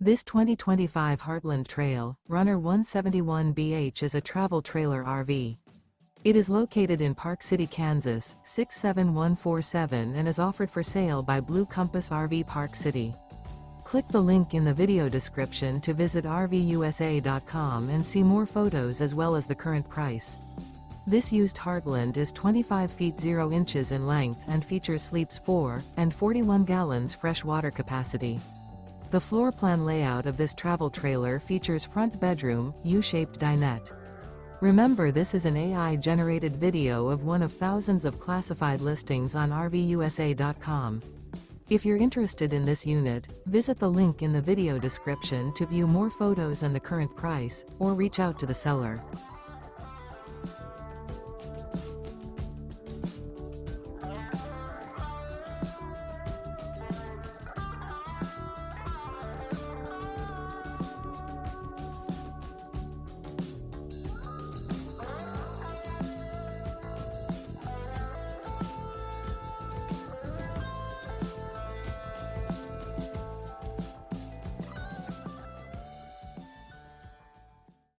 This 2025 Heartland Trail Runner 171BH is a travel trailer RV. It is located in Park City, Kansas, 67147 and is offered for sale by Blue Compass RV Park City. Click the link in the video description to visit RVUSA.com and see more photos as well as the current price. This used Heartland is 25 feet 0 inches in length and features sleeps 4 and 41 gallons fresh water capacity. The floor plan layout of this travel trailer features front bedroom, U-shaped dinette. Remember, this is an AI-generated video of one of thousands of classified listings on RVUSA.com. If you're interested in this unit, visit the link in the video description to view more photos and the current price, or reach out to the seller.